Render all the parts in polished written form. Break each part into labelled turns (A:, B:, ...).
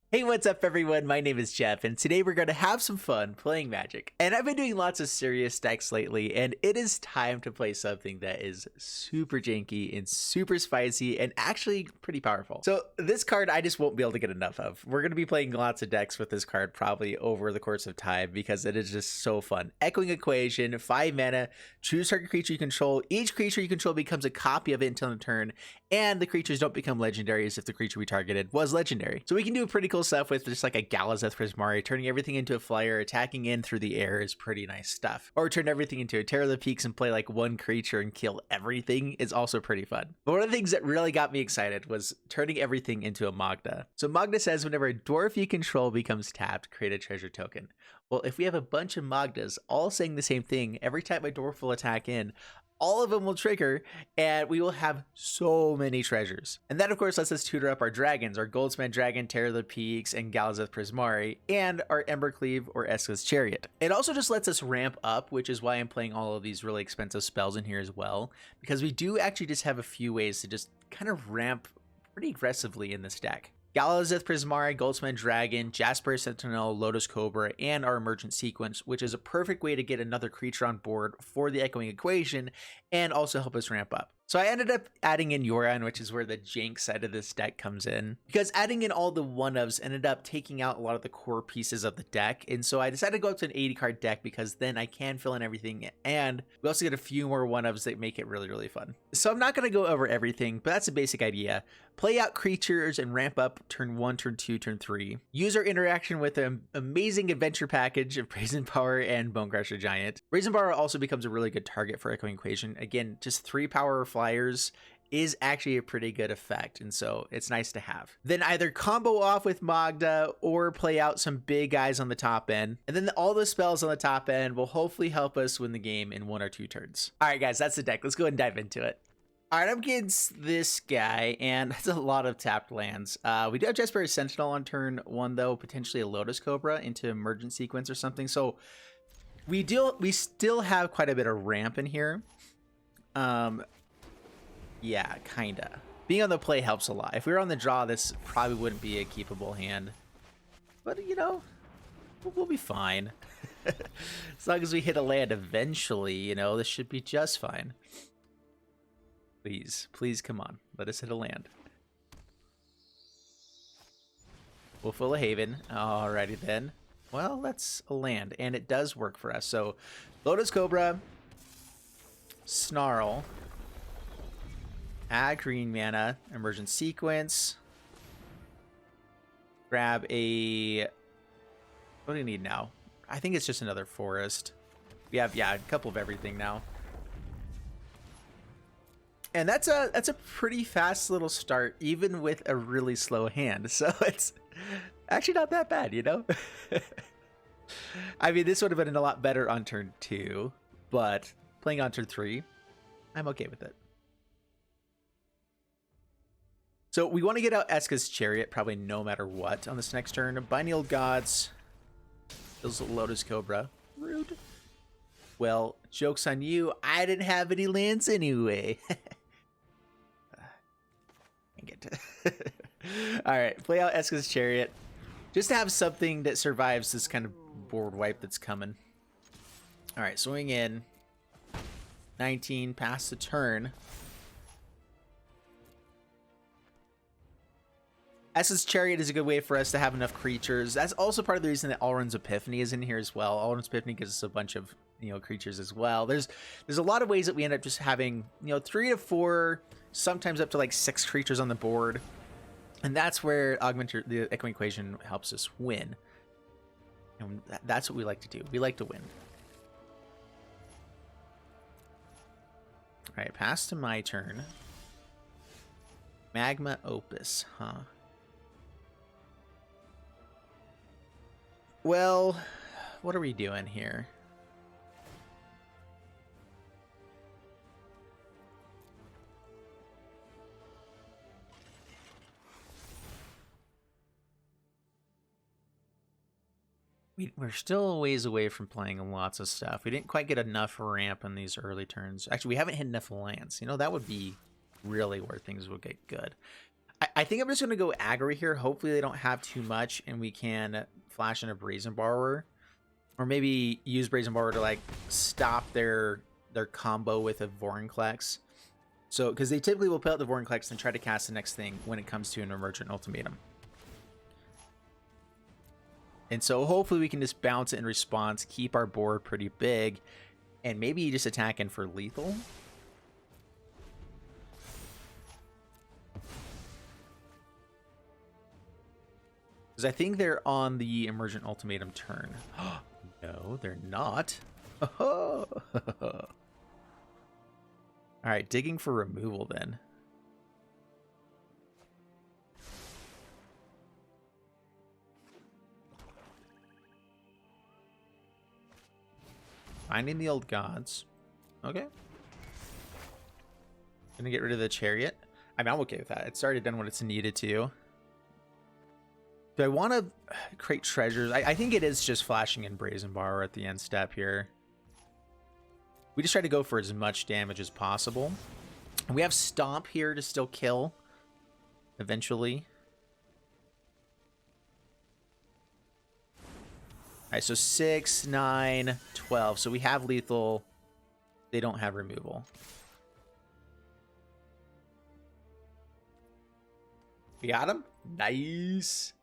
A: Hey, what's up everyone? My name is Jeff, and today we're going to have some fun playing Magic. And I've been doing lots of serious decks lately, and it is time to play something that is super janky and super spicy and actually pretty powerful. So this card I just won't be able to get enough of. We're going to be playing lots of decks with this card probably over the course of time because it is just so fun. Echoing Equation, 5 mana, choose target creature you control. Each creature you control becomes a copy of it until the turn, and the creatures don't become legendaries if the creature we targeted was legendary. So we can do pretty cool stuff with just like a Galazeth Prismari. Turning everything into a flyer, attacking in through the air is pretty nice stuff. Or turn everything into a Terror of the Peaks and play like one creature and kill everything is also pretty fun. But one of the things that really got me excited was turning everything into a Magda. So Magda says whenever a dwarf you control becomes tapped, create a treasure token. Well, if we have a bunch of Magdas all saying the same thing, every time a dwarf will attack in, all of them will trigger, and we will have so many treasures. And that, of course, lets us tutor up our dragons, our Goldspan Dragon, Terror of the Peaks, and Galazeth Prismari, and our Embercleave or Esika's Chariot. It also just lets us ramp up, which is why I'm playing all of these really expensive spells in here as well, because we do actually just have a few ways to just kind of ramp pretty aggressively in this deck. Galazeth Prismari, Goldspan Dragon, Jaspera Sentinel, Lotus Cobra, and our Emergent Sequence, which is a perfect way to get another creature on board for the Echoing Equation and also help us ramp up. So I ended up adding in Yorion, which is where the jank side of this deck comes in, because adding in all the one-ofs ended up taking out a lot of the core pieces of the deck, and so I decided to go up to an 80-card deck because then I can fill in everything, and we also get a few more one-ofs that make it really, really fun. So I'm not going to go over everything, but that's a basic idea. Play out creatures and ramp up turn 1, turn 2, turn 3. Use our interaction with an amazing adventure package of Brazen Borrower and Bonecrusher Giant. Brazen Borrower also becomes a really good target for Echoing Equation. Again, just 3 power flyers is actually a pretty good effect, and so it's nice to have. Then either combo off with Magda or play out some big guys on the top end, and then all the spells on the top end will hopefully help us win the game in 1 or 2 turns. All right, guys, that's the deck. Let's go ahead and dive into it. All right, I'm against this guy, and that's a lot of tapped lands. We do have Jaspera Sentinel on turn 1, though, potentially a Lotus Cobra into Emergent Sequence or something. So we still have quite a bit of ramp in here. Yeah, kinda. Being on the play helps a lot. If we were on the draw, this probably wouldn't be a keepable hand. But, you know, we'll be fine. As long as we hit a land eventually, you know, this should be just fine. Please, come on. Let us hit a land. Wolfwillow Haven. Alrighty then. Well, that's a land, and it does work for us. So, Lotus Cobra, Snarl, add green mana, Emergent Sequence, grab a... What do we need now? I think it's just another forest. We have, yeah, a couple of everything now. And that's a pretty fast little start, even with a really slow hand. So it's actually not that bad, you know? I mean, this would have been a lot better on turn 2, but playing on turn 3, I'm okay with it. So we want to get out Esika's Chariot, probably no matter what, on this next turn. Binding Old Gods. Kills Lotus Cobra. Rude. Well, joke's on you. I didn't have any lands anyway. Alright, play out Esika's Chariot. Just to have something that survives this kind of board wipe that's coming. Alright, swing in. 19, pass the turn. Esika's Chariot is a good way for us to have enough creatures. That's also part of the reason that Alrund's Epiphany is in here as well. Alrund's Epiphany gives us a bunch of, you know, creatures as well. There's a lot of ways that we end up just having, you know, 3 to 4, sometimes up to like 6 creatures on the board. And that's where the Echoing Equation helps us win. And that's what we like to do. We like to win. All right, pass to my turn. Magma Opus, huh? Well, what are we doing here? We're still a ways away from playing lots of stuff. We didn't quite get enough ramp in these early turns. Actually, we haven't hit enough lands. You know, that would be really where things would get good. I think I'm just going to go aggro here. Hopefully they don't have too much and we can flash in a Brazen Borrower. Or maybe use Brazen Borrower to like stop their combo with a Vorinclex. So, because they typically will put out the Vorinclex and try to cast the next thing when it comes to an Emergent Ultimatum. And so hopefully we can just bounce it in response, keep our board pretty big, and maybe just attack in for lethal. Because I think they're on the Emergent Ultimatum turn. No, they're not. All right, digging for removal then. Finding the old gods. Okay. Gonna get rid of the Chariot. I mean, I'm okay with that. It's already done what it's needed to. Do I want to create treasures? I think it is just flashing in Brazen Borrower at the end step here. We just try to go for as much damage as possible. We have Stomp here to still kill eventually. All right, so 6, 9, 12. So we have lethal. They don't have removal. We got him. Nice.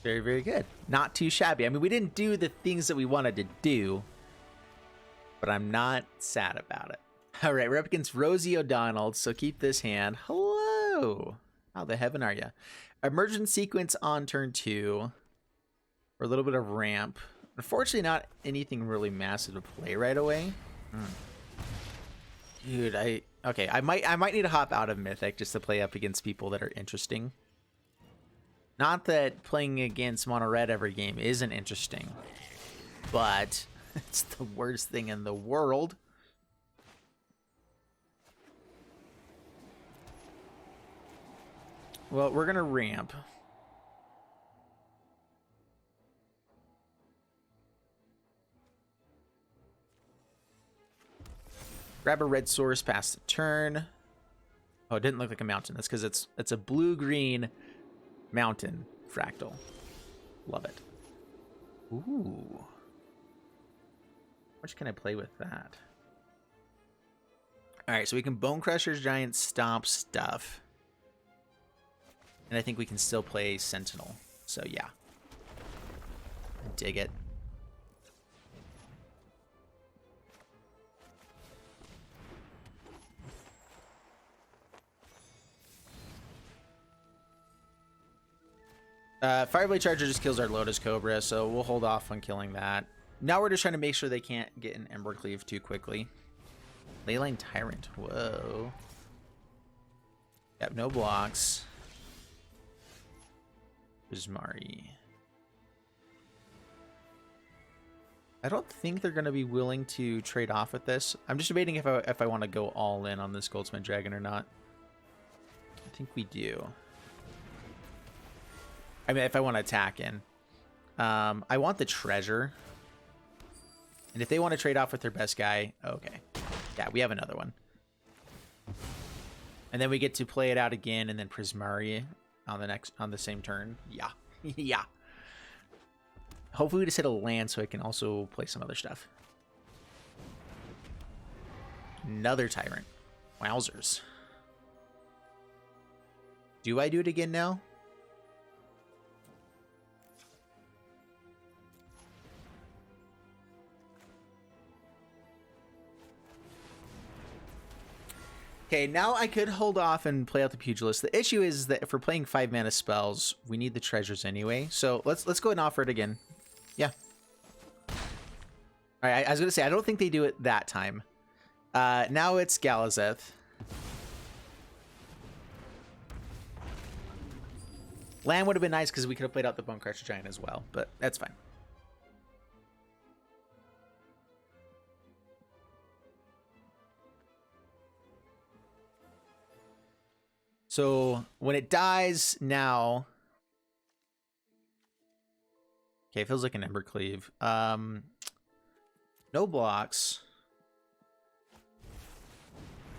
A: Very, very good. Not too shabby. I mean, we didn't do the things that we wanted to do, but I'm not sad about it. All right, we're up against Rosie O'Donnell, so keep this hand. Hello. How the heaven are you? Emergent Sequence on turn 2 for a little bit of ramp. Unfortunately, not anything really massive to play right away. Dude, I might need to hop out of Mythic just to play up against people that are interesting. Not that playing against mono red every game isn't interesting, but it's the worst thing in the world. Well, we're gonna ramp. Grab a red source, pass the turn. Oh, it didn't look like a mountain. That's because it's a blue-green mountain fractal. Love it. Ooh. How much can I play with that? All right, so we can Bonecrusher Giant, Stomp stuff. And I think we can still play Sentinel. So yeah. Dig it. Fireblade Charger just kills our Lotus Cobra, so we'll hold off on killing that. Now we're just trying to make sure they can't get an Embercleave too quickly. Leyline Tyrant. Whoa. Yep, no blocks. Prismari. I don't think they're going to be willing to trade off with this. I'm just debating if I want to go all in on this Goldspan Dragon or not. I think we do. I mean, if I want to attack in. I want the treasure. And if they want to trade off with their best guy, okay. Yeah, we have another one. And then we get to play it out again and then Prismari on the same turn. Yeah. Yeah. Hopefully we just hit a land so I can also play some other stuff. Another Tyrant. Wowzers. Do I do it again now? Okay, now I could hold off and play out the Pugilist. The issue is that if we're playing 5 mana spells, we need the treasures anyway. So let's go ahead and offer it again. Yeah. All right, I was gonna say I don't think they do it that time. Now it's Galazeth. Land would have been nice because we could have played out the Bonecrusher Giant as well, but that's fine. So when it dies now, okay, it feels like an Embercleave. No blocks.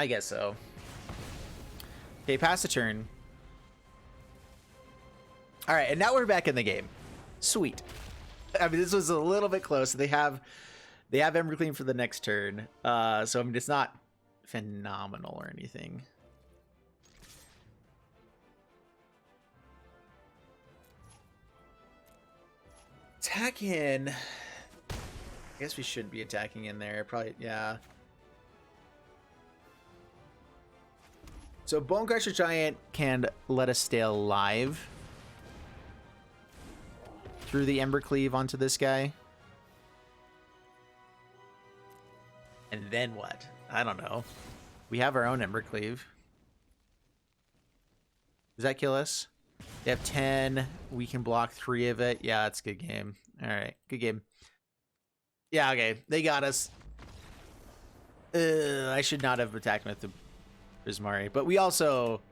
A: I guess so. Okay, pass the turn. All right, and now we're back in the game. Sweet. I mean, this was a little bit close. They have Embercleave for the next turn. So I mean, it's not phenomenal or anything. Attack in. I guess we should be attacking in there. Probably, yeah. So Bonecrusher Giant can let us stay alive through the Embercleave onto this guy. And then what? I don't know. We have our own Embercleave. Does that kill us? They have 10. We can block 3 of it. Yeah, that's a good game. All right, good game. Yeah, okay. They got us. I should not have attacked with the Prismari. But we also...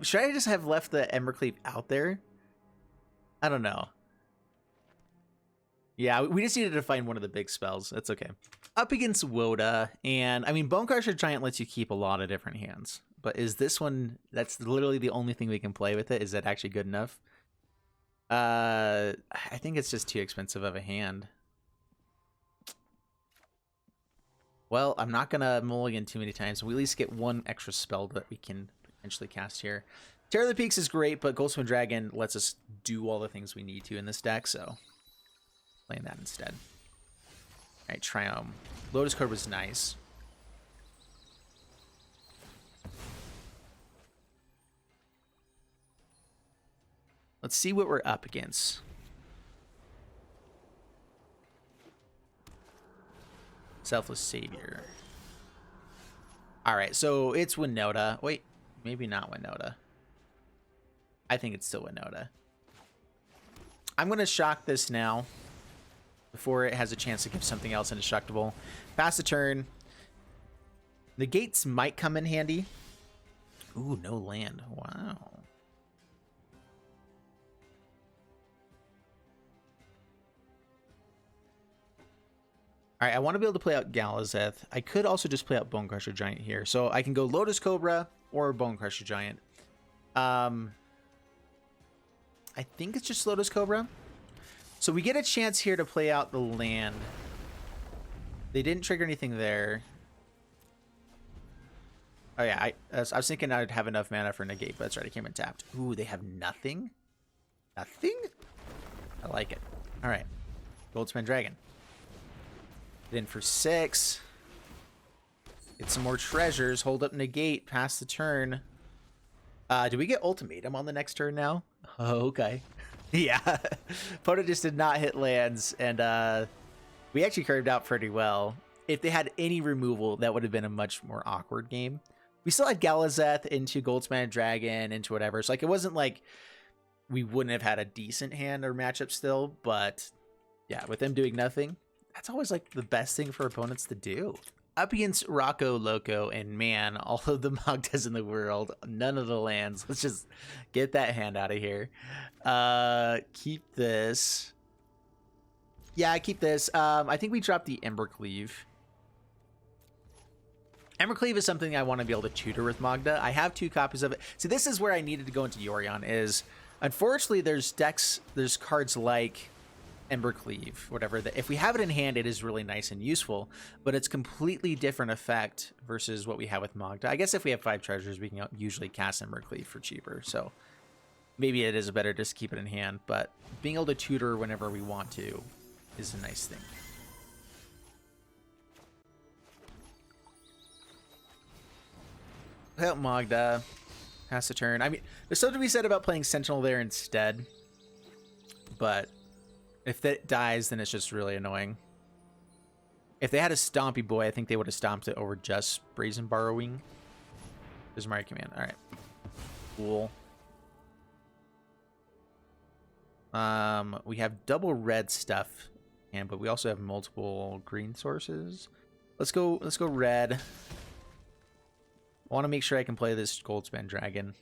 A: Should I just have left the Embercleave out there? I don't know. Yeah, we just needed to find one of the big spells. That's okay. Up against Woda, and I mean, Bonecrusher Giant lets you keep a lot of different hands. But is this one, that's literally the only thing we can play with it? Is that actually good enough? I think it's just too expensive of a hand. Well, I'm not going to mulligan too many times. We at least get one extra spell that we can potentially cast here. Terror of the Peaks is great, but Goldspan Dragon lets us do all the things we need to in this deck, so playing that instead. All right, Triome. Lotus Cobra was nice. Let's see what we're up against. Selfless Savior. All right, so it's Winota. Wait, maybe not Winota. I think it's still Winota. I'm going to shock this now before it has a chance to give something else indestructible. Pass the turn. Negates might come in handy. Ooh, no land. Wow. All right, I want to be able to play out Galazeth. I could also just play out Bonecrusher Giant here. So I can go Lotus Cobra or Bonecrusher Giant. I think it's just Lotus Cobra. So we get a chance here to play out the land. They didn't trigger anything there. Oh yeah, I was thinking I'd have enough mana for Negate, but that's right, I came in tapped. Ooh, they have nothing? Nothing? I like it. All right, Goldspan Dragon. Get in for 6. Get some more treasures. Hold up Negate. Pass the turn. Do we get Ultimatum on the next turn now? Oh, okay. Yeah. Pota just did not hit lands, and we actually curved out pretty well. If they had any removal, that would have been a much more awkward game. We still had Galazeth into Goldspan Dragon, into whatever. So, like, it wasn't like we wouldn't have had a decent hand or matchup still, but yeah, with them doing nothing, that's always like the best thing for opponents to do. Up against Rocco Loco, and man, all of the Magdas in the world, none of the lands. Let's just get that hand out of here. Keep this. Yeah, keep this. I think we dropped the Embercleave. Embercleave is something I want to be able to tutor with Magda. I have 2 copies of it. See, this is where I needed to go into Yorion. Is unfortunately there's cards like Embercleave, whatever, that if we have it in hand, it is really nice and useful, but it's completely different effect versus what we have with Magda. I guess if we have 5 treasures, we can usually cast Embercleave for cheaper, so maybe it is better just to keep it in hand, but being able to tutor whenever we want to is a nice thing. Help Magda. Pass the turn. I mean, there's something to be said about playing Sentinel there instead, but if that dies, then it's just really annoying. If they had a Stompy Boy, I think they would have stomped it over just Brazen Borrowing. Prismari command. All right. Cool. We have double red stuff, but we also have multiple green sources. Let's go red. I want to make sure I can play this Goldspan Dragon.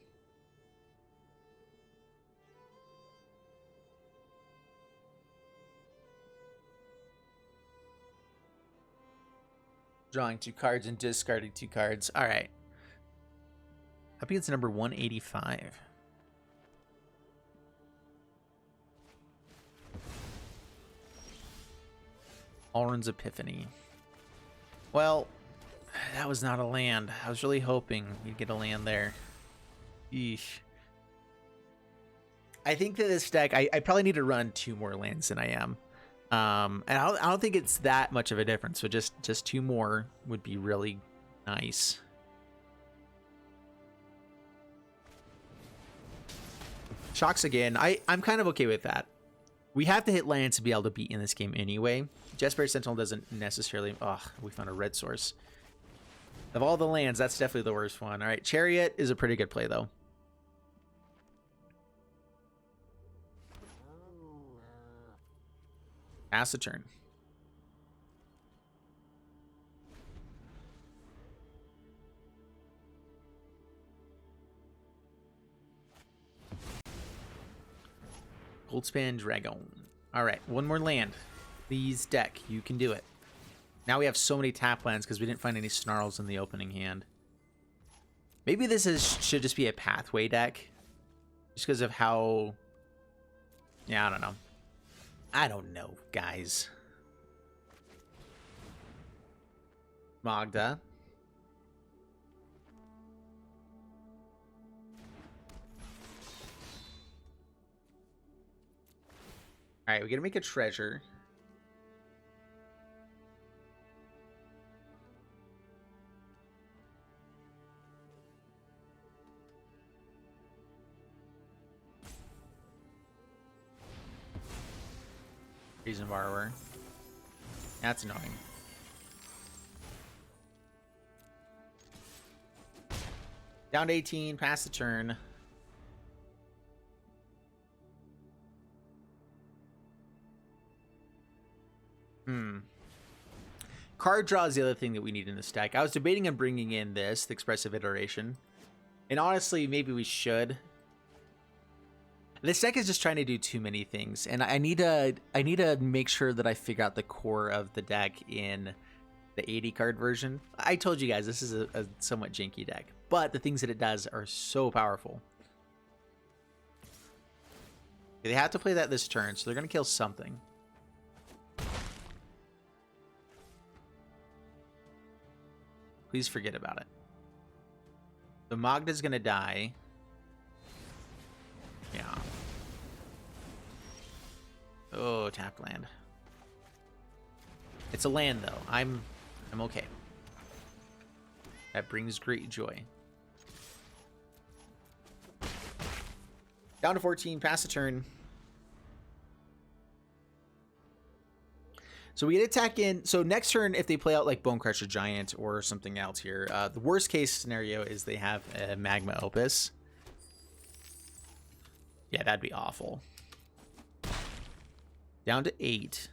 A: Drawing 2 cards and discarding 2 cards. All right. Up against number 185. Alrund's Epiphany. Well, that was not a land. I was really hoping we'd get a land there. Eesh. I think that this deck, I probably need to run 2 more lands than I am. And I don't think it's that much of a difference. So just 2 more would be really nice. Shocks again. I'm kind of okay with that. We have to hit lands to be able to beat in this game anyway. Jaspera Sentinel doesn't necessarily... Oh, we found a red source. Of all the lands, that's definitely the worst one. All right, Chariot is a pretty good play, though. Pass the turn. Goldspan Dragon. All right, 1 more land. Please, deck. You can do it. Now we have so many tap lands because we didn't find any Snarls in the opening hand. Maybe this should just be a pathway deck. Just because of how... Yeah, I don't know. I don't know, guys. Magda. All right, we gotta make a treasure. Brazen Borrower. That's annoying. Down to 18, pass the turn. Card draw is the other thing that we need in this deck. I was debating on bringing in this, the Expressive Iteration. And honestly, maybe we should. This deck is just trying to do too many things, and I need to make sure that I figure out the core of the deck in the 80 card version. I told you guys this is a somewhat janky deck, but the things that it does are so powerful. They have to play that this turn, so they're going to kill something. Please forget about it. The Magda's going to die. Yeah. Oh, tap land. It's a land though. I'm okay. That brings great joy. Down to 14, pass the turn. So we get attack in. So next turn, if they play out like Bonecrusher Giant or something else here, the worst case scenario is they have a Magma Opus. Yeah, that'd be awful. Down to 8.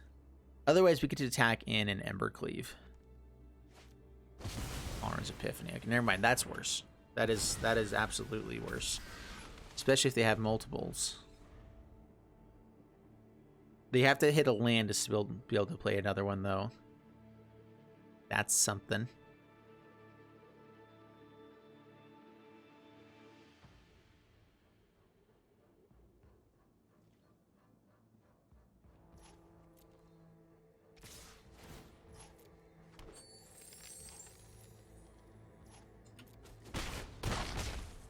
A: Otherwise, we get to attack in an Embercleave. Alrund's Epiphany. Okay, never mind. That's worse. That is absolutely worse. Especially if they have multiples. They have to hit a land to be able to play another one, though. That's something.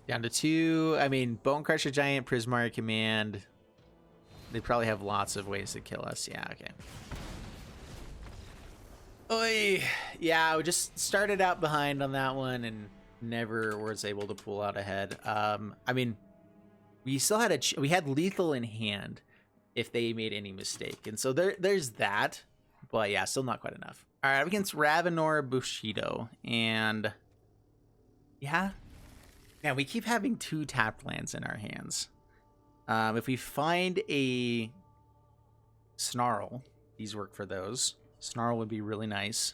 A: Down to 2. I mean, Bonecrusher Giant, Prismari Command. They probably have lots of ways to kill us. Yeah, okay. Oy. Yeah, we just started out behind on that one and never was able to pull out ahead. I mean, we still had we had lethal in hand if they made any mistake. And so there's that. But yeah, still not quite enough. All right, against Ravenor Bushido. And yeah. Yeah, we keep having 2 tapped lands in our hands. If we find a Snarl, these work for those. Snarl would be really nice.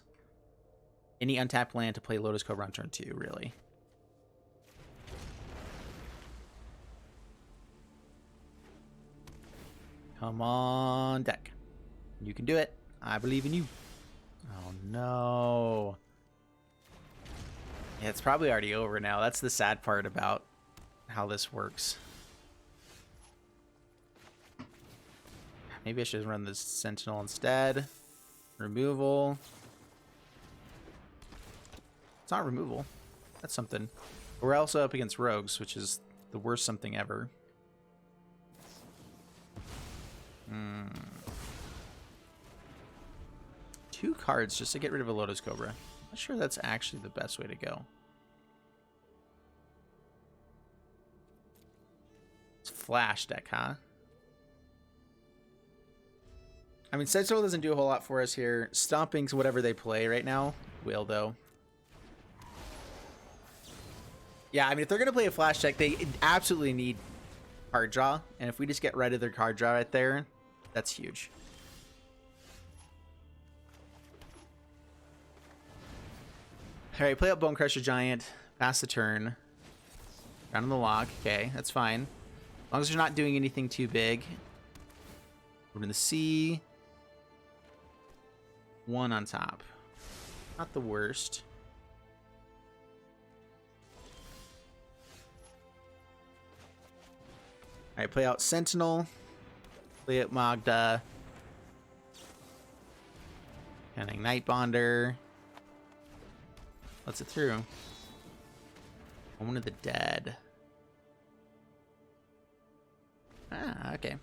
A: Any untapped land to play Lotus Cobra on turn 2, really. Come on, deck. You can do it. I believe in you. Oh, no. Yeah, it's probably already over now. That's the sad part about how this works. Maybe I should run this Sentinel instead. Removal. It's not removal. That's something. We're also up against rogues, which is the worst something ever. Two cards just to get rid of a Lotus Cobra. I'm not sure that's actually the best way to go. It's flash deck, huh? I mean, Sentinel doesn't do a whole lot for us here. Stomping's whatever they play right now. Will, though. Yeah, I mean, if they're going to play a flash deck, they absolutely need card draw. And if we just get rid of their card draw right there, that's huge. All right, play out Bonecrusher Giant. Pass the turn. Round on the lock. Okay, that's fine. As long as you're not doing anything too big. We're in the sea. One on top. Not the worst. All right, play out Sentinel. Play out Magda. And Ignite Bonder. What's it through? One of the Dead. Ah, okay.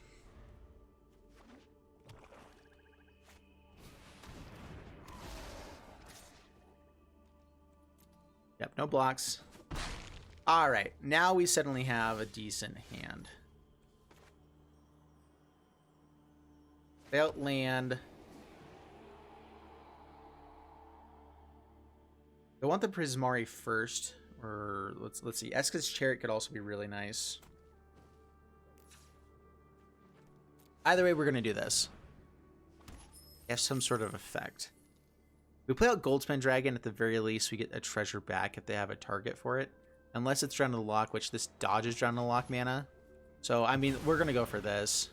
A: Yep, no blocks. All right, now we suddenly have a decent hand. Play out land. I want the Prismari first, or let's see. Esika's Chariot could also be really nice. Either way, we're gonna do this. Have some sort of effect. We play out Goldspan Dragon. At the very least, we get a treasure back if they have a target for it, unless it's Drown to the Lock, which this dodges Drown to the Lock mana. So I mean, we're gonna go for this.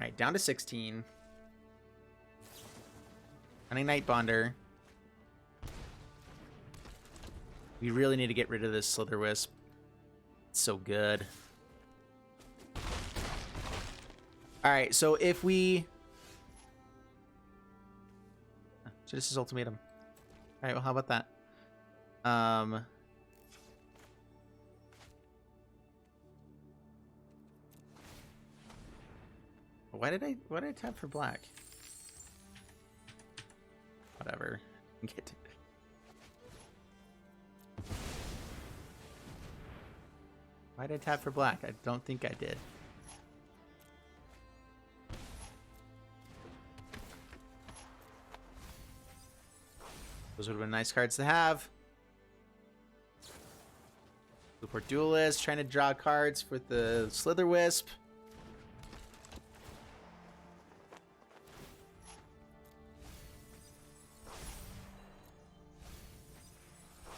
A: Alright, down to 16. Ignite Bonder. We really need to get rid of this Slither Wisp. It's so good. Alright, so if we... Genesis Ultimatum. Alright, well, how about that? Why did I tap for black? Whatever. Get. Why did I tap for black? I don't think I did. Those would have been nice cards to have. Support Duelist, trying to draw cards with the Slither Wisp.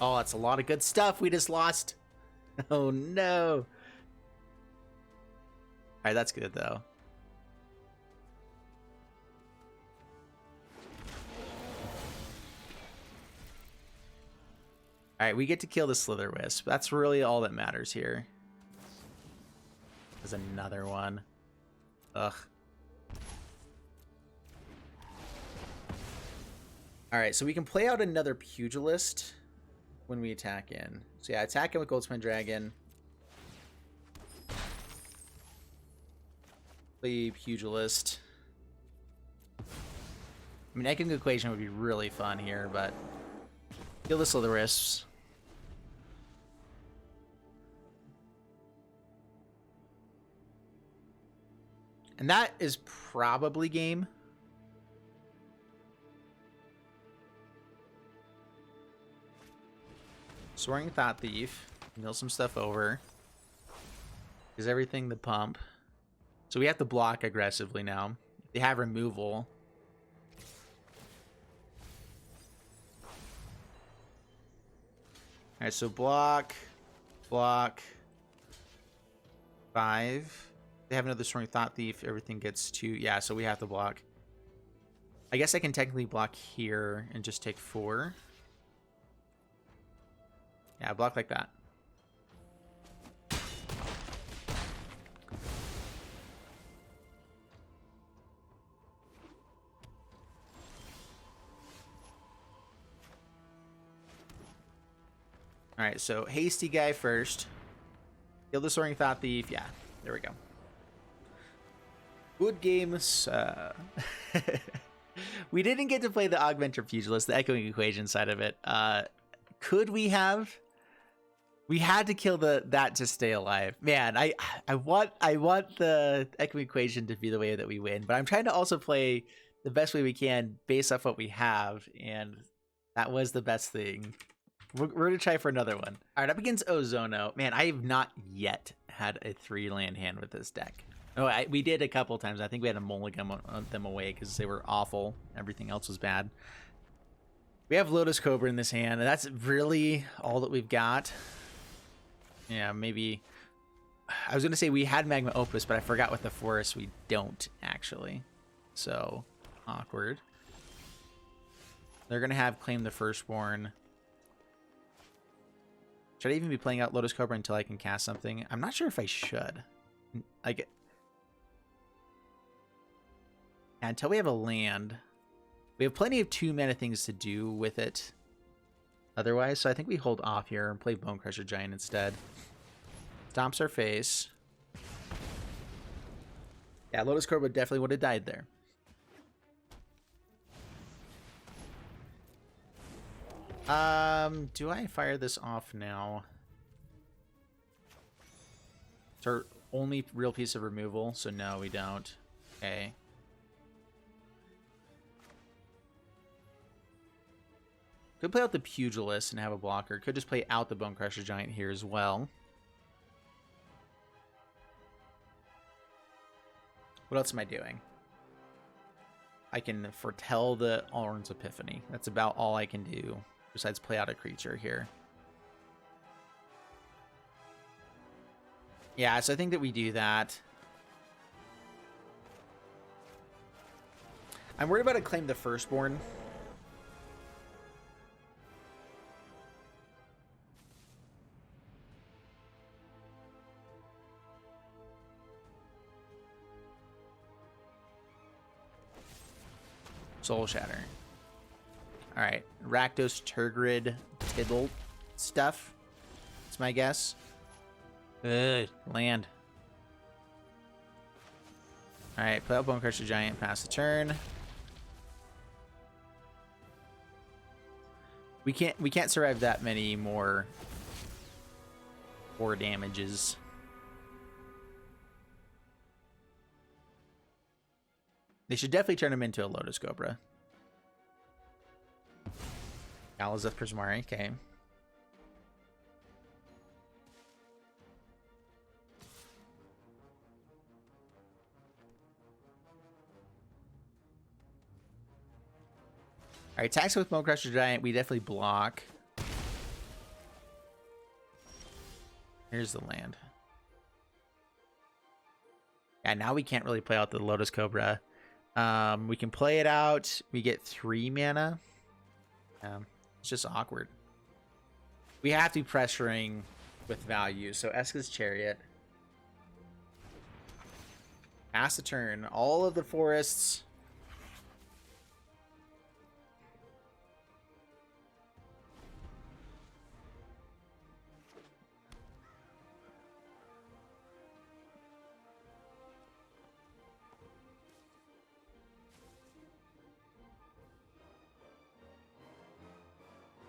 A: Oh, that's a lot of good stuff we just lost. Oh, no. All right, that's good, though. All right, we get to kill the Slither Wisp. That's really all that matters here. There's another one. Ugh. All right, so we can play out another Pugilist when we attack in. So yeah, attack in with Goldspan Dragon. Play Pugilist. I mean, Echoing Equation would be really fun here, but kill the Slither Wisps. And that is probably game. Soaring Thought Thief. Mill some stuff over. Is everything the pump? So we have to block aggressively now. They have removal. Alright, so block. block 5. They have another Soaring Thought Thief. Everything gets 2. Yeah, so we have to block. I guess I can technically block here and just take 4. Yeah, block like that. All right, so hasty guy first. Kill the Soaring Thought Thief. Yeah, there we go. Good games. We didn't get to play the Augmenter Pugilist, the Echoing Equation side of it. Could we have? We had to kill that to stay alive. Man, I want the Echoing Equation to be the way that we win, but I'm trying to also play the best way we can based off what we have, and that was the best thing. We're going to try for another one. All right, up against Ozono. Man, I have not yet had a 3-land hand with this deck. Oh, we did a couple times. I think we had to mulligan them away because they were awful. Everything else was bad. We have Lotus Cobra in this hand, and that's really all that we've got. Yeah, maybe... I was going to say we had Magma Opus, but I forgot with the Forest we don't, actually. So, awkward. They're going to have Claim the Firstborn. Should I even be playing out Lotus Cobra until I can cast something? I'm not sure if I should. Until we have a land, we have plenty of 2-mana things to do with it otherwise, so I think we hold off here and play Bonecrusher Giant instead. Stomps our face. Yeah, Lotus Cobra definitely would have died there. Do I fire this off now? It's our only real piece of removal, so no, we don't. Okay. Could play out the Pugilist and have a blocker. Could just play out the Bonecrusher Giant here as well. What else am I doing? I can foretell the Alrund's Epiphany. That's about all I can do, besides play out a creature here. Yeah, so I think that we do that. I'm worried about a Claim the Firstborn. Soul Shatter. Alright, Rakdos, Turgid, Tibble stuff. That's my guess. Land. Alright, play out Bonecrusher Giant, pass the turn. We can't survive that many more 4 damages. They should definitely turn him into a Lotus Cobra. Galazeth Prismari, okay. Alright, attacks with Bonecrusher Giant, we definitely block. Here's the land. Yeah, now we can't really play out the Lotus Cobra. We can play it out. We get 3 mana. It's just awkward. We have to be pressuring with value. So Esika's Chariot. Pass the turn. All of the forests.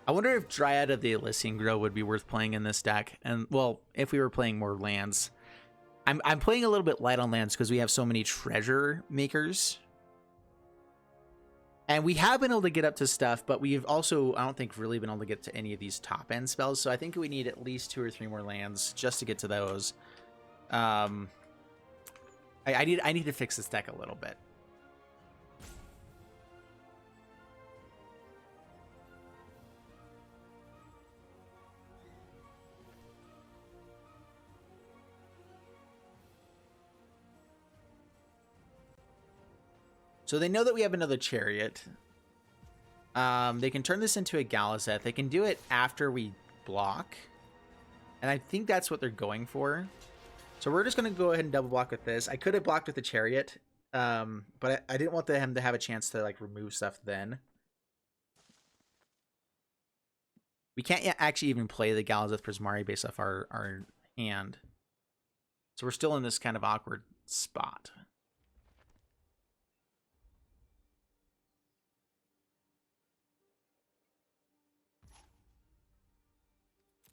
A: I wonder if Dryad of the Elysian Grove would be worth playing in this deck. And, well, if we were playing more lands. I'm playing a little bit light on lands because we have so many treasure makers. And we have been able to get up to stuff, but we've also, I don't think, really been able to get to any of these top-end spells. So I think we need at least 2 or 3 more lands just to get to those. I need to fix this deck a little bit. So they know that we have another Chariot. They can turn this into a Galazeth. They can do it after we block. And I think that's what they're going for. So we're just going to go ahead and double block with this. I could have blocked with the Chariot, but I didn't want him to have a chance to like remove stuff then. We can't yet actually even play the Galazeth Prismari based off our hand. So we're still in this kind of awkward spot.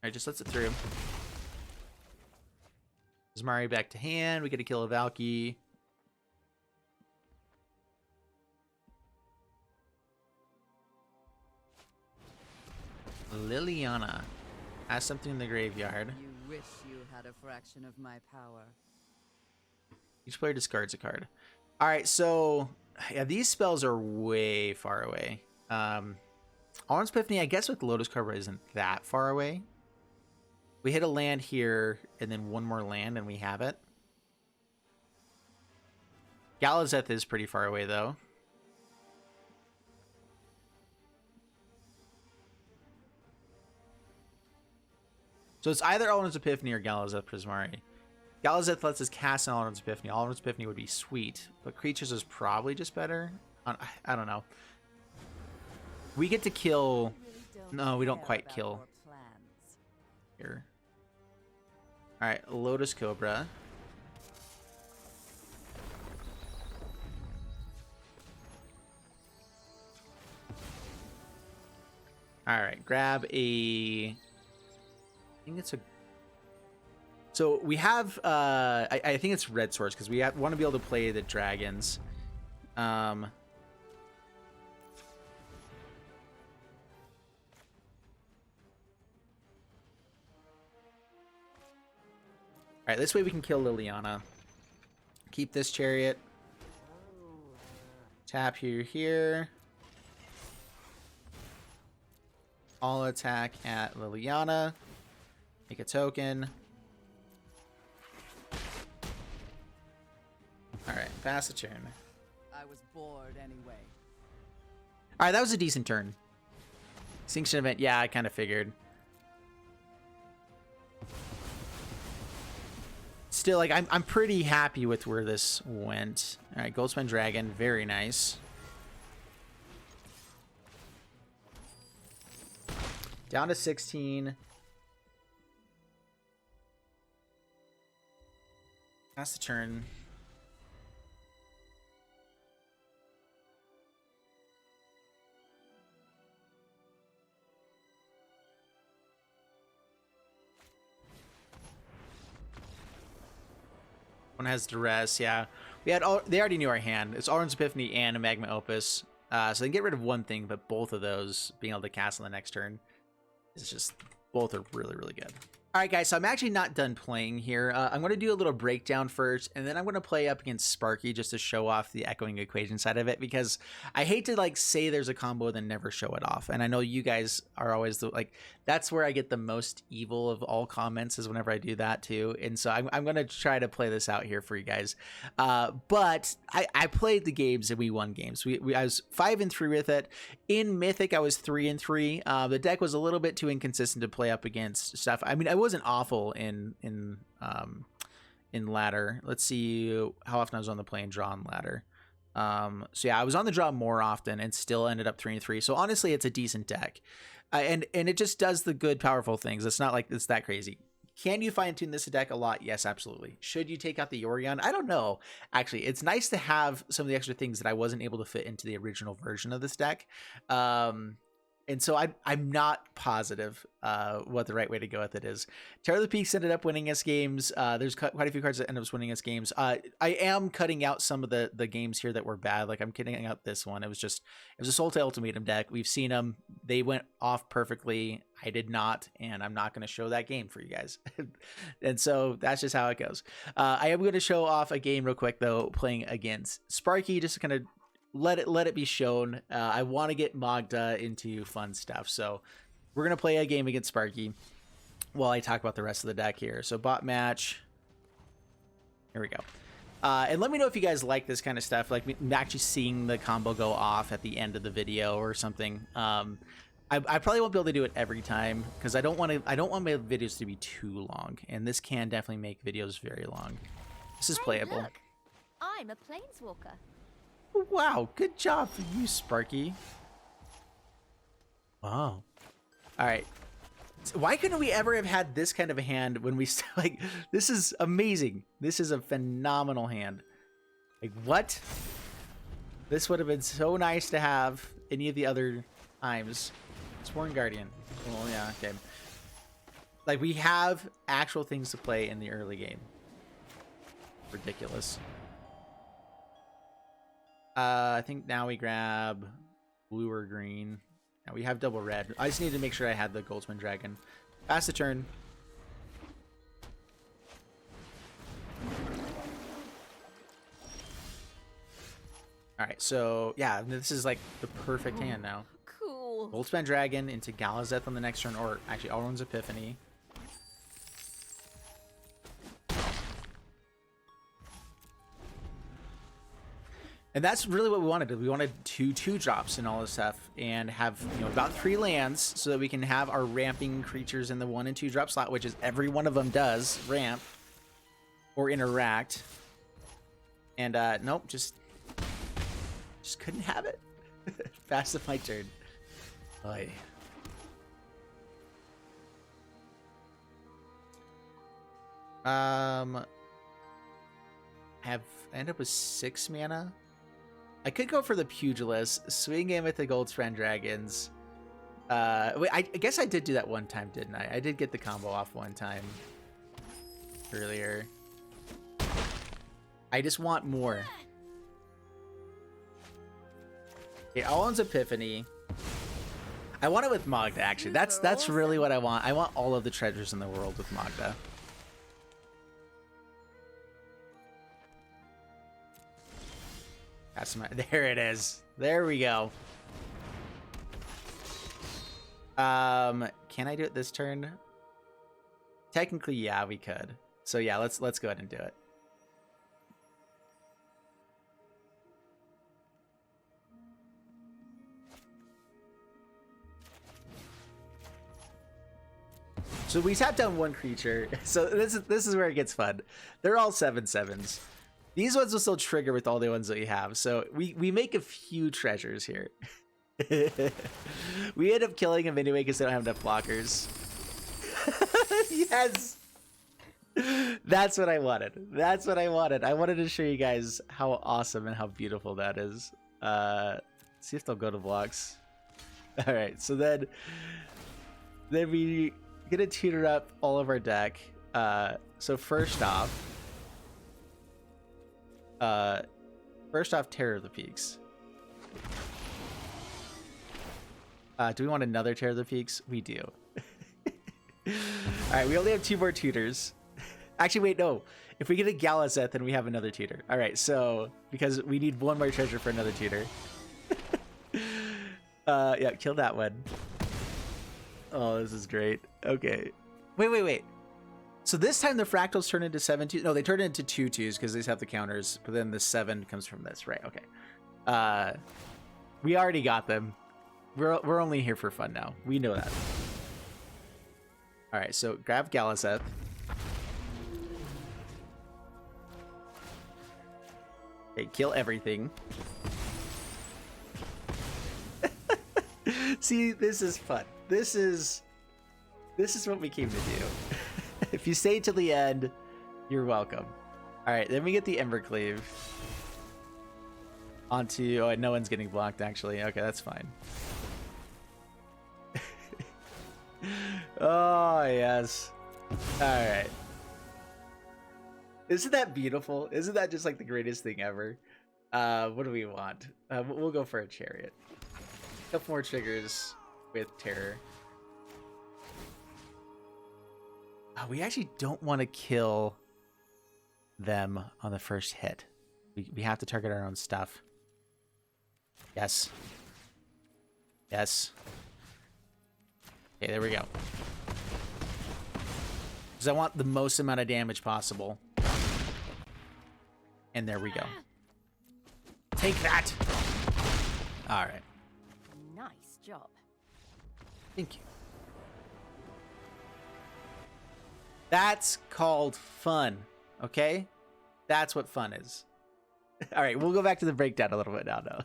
A: Alright, just lets it through. Prismari back to hand. We get to kill a Valky. Liliana has something in the graveyard.
B: You wish you had a fraction of my power.
A: Each player discards a card. Alright, so yeah, these spells are way far away. Alrund's Epiphany, I guess with Lotus Cobra isn't that far away. We hit a land here, and then one more land, and we have it. Galazeth is pretty far away, though. So it's either Alrund's Epiphany or Galazeth Prismari. Galazeth lets us cast an Alrund's Epiphany. Alrund's Epiphany would be sweet, but creatures is probably just better. I don't know. We get to kill... No, we don't quite kill. Here. Alright, Lotus Cobra. Alright, grab a... I think it's a... So we have... I think it's red source, because we want to be able to play the dragons. Alright, this way we can kill Liliana. Keep this Chariot. Tap here. All attack at Liliana. Make a token. Alright, pass the turn.
B: I was bored anyway.
A: Alright, that was a decent turn. Extinction event, yeah, I kind of figured. Still, like, I'm pretty happy with where this went. Alright, Goldspan Dragon, very nice. Down to 16. Pass the turn. One has duress, yeah. We had they already knew our hand. It's Alrund's Epiphany and a Magma Opus. So they can get rid of one thing, but both of those being able to cast on the next turn is just, both are really, really good. Alright guys, so I'm actually not done playing here. I'm going to do a little breakdown first, and then I'm going to play up against Sparky just to show off the echoing equation side of it, because I hate to like say there's a combo and then never show it off. And I know you guys are always the, like, that's where I get the most evil of all comments, is whenever I do that too. And so I'm going to try to play this out here for you guys. But I played the games and we won games. I was 5-3 with it. In Mythic, I was 3-3. The deck was a little bit too inconsistent to play up against stuff. I mean, I wasn't awful in ladder. Let's see how often I was on the play and draw on ladder. So yeah, I was on the draw more often and still ended up 3-3. So honestly, it's a decent deck. And it just does the good, powerful things. It's not like it's that crazy. Can you fine-tune this deck a lot? Yes, absolutely. Should you take out the Yorion? I don't know. Actually, it's nice to have some of the extra things that I wasn't able to fit into the original version of this deck. And so I'm not positive what the right way to go with it is. Terror of the Peaks ended up winning us games. There's quite a few cards that end up winning us games. I am cutting out some of the games here that were bad. Like, I'm cutting out this one. It was a Sultai Ultimatum deck. We've seen them. They went off perfectly. I did not, and I'm not going to show that game for you guys. And so that's just how it goes. I am going to show off a game real quick, though, playing against Sparky, just to kind of let it be shown. I want to get Magda into fun stuff, so we're gonna play a game against Sparky while I talk about the rest of the deck here. So bot match, here we go. And let me know if you guys like this kind of stuff, like actually seeing the combo go off at the end of the video or something. I probably won't be able to do it every time because I don't want my videos to be too long, and this can definitely make videos very long. This is playable.
C: Look, I'm a planeswalker.
A: Wow, good job for you, Sparky. Wow. All right. So why couldn't we ever have had this kind of a hand when we like? This is amazing. This is a phenomenal hand. Like what? This would have been so nice to have any of the other times. Sworn Guardian. Oh yeah, okay. Like we have actual things to play in the early game. Ridiculous. I think now we grab blue or green. Now we have double red. I just need to make sure I had the Goldspan Dragon. Pass the turn. Alright, so yeah, this is like the perfect hand now.
C: Cool.
A: Goldspan Dragon into Galazeth on the next turn, or actually Alrund's Epiphany. And that's really what we wanted to do. We wanted two drops and all this stuff, and have, you know, about 3 lands so that we can have our ramping creatures in the 1 and 2 drop slot, which is every one of them does ramp or interact. And nope, just couldn't have it. Fast of my turn. Oy. I end up with 6 mana. I could go for the Pugilist, swing in with the Goldspan Dragons. Wait, I guess I did do that one time, didn't I? I did get the combo off one time earlier. I just want more. Okay, Alrund's Epiphany. I want it with Magda, actually. That's really what I want. I want all of the treasures in the world with Magda. There it is. There we go. Can I do it this turn? Technically, yeah, we could. So yeah, let's go ahead and do it. So we tap down 1 creature. So this is where it gets fun. They're all 7/7s. These ones will still trigger with all the ones that we have. So we make a few treasures here. We end up killing them anyway because they don't have enough blockers. Yes! That's what I wanted. That's what I wanted. I wanted to show you guys how awesome and how beautiful that is. See if they'll go to blocks. All right, so then we gonna tutor up all of our deck. So first off, Terror of the Peaks. Do we want another Terror of the Peaks? We do. Alright, we only have 2 more tutors. Actually, wait, no. If we get a Galazeth, then we have another tutor. Alright, so, because we need 1 more treasure for another tutor. Yeah, kill that one. Oh, this is great. Okay. Wait. So this time the fractals turn into 7/2. No, they turn into 2/2s because they have the counters, but then the 7 comes from this, right? Okay. We already got them. We're only here for fun now. We know that. All right, so grab Galazeth. Okay, kill everything. See, this is fun. This is what we came to do. If you stay till the end, you're welcome. All right, then we get the Embercleave onto. Oh, no one's getting blocked actually. Okay, that's fine. Oh yes. All right. Isn't that beautiful? Isn't that just like the greatest thing ever? What do we want? We'll go for a Chariot. A couple more triggers with Terror. We actually don't want to kill them on the first hit. We have to target our own stuff. Yes. Yes. Okay, there we go. Because I want the most amount of damage possible. And there we go. Take that. All right.
C: Nice job.
A: Thank you. That's called fun, okay? That's what fun is. All right, we'll go back to the breakdown a little bit now, though.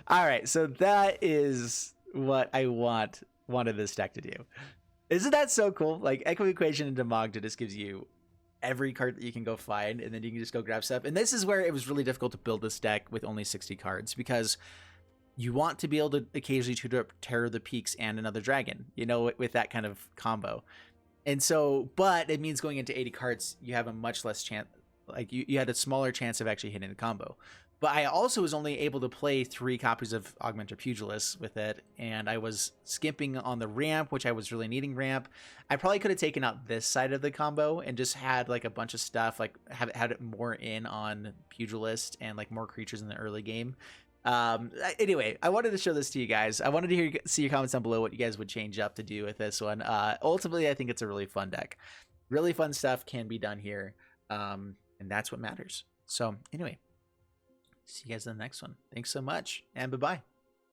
A: All right, so that is what I wanted this deck to do. Isn't that so cool? Like, Echo Equation into Magda just gives you every card that you can go find, and then you can just go grab stuff. And this is where it was really difficult to build this deck with only 60 cards, because you want to be able to occasionally tutor up Terror the Peaks and another dragon, you know, with that kind of combo. And so, but it means going into 80 cards, you have a much less chance, like you had a smaller chance of actually hitting the combo. But I also was only able to play 3 copies of Augmenter Pugilist with it, and I was skimping on the ramp, which I was really needing ramp. I probably could have taken out this side of the combo and just had like a bunch of stuff, like had it more in on Pugilist and like more creatures in the early game. Anyway, I wanted to show this to you guys. I wanted to see your comments down below what you guys would change up to do with this one. Ultimately, I think it's a really fun deck. Really fun stuff can be done here, and that's what matters. So anyway, see you guys in the next one. Thanks so much, and bye-bye.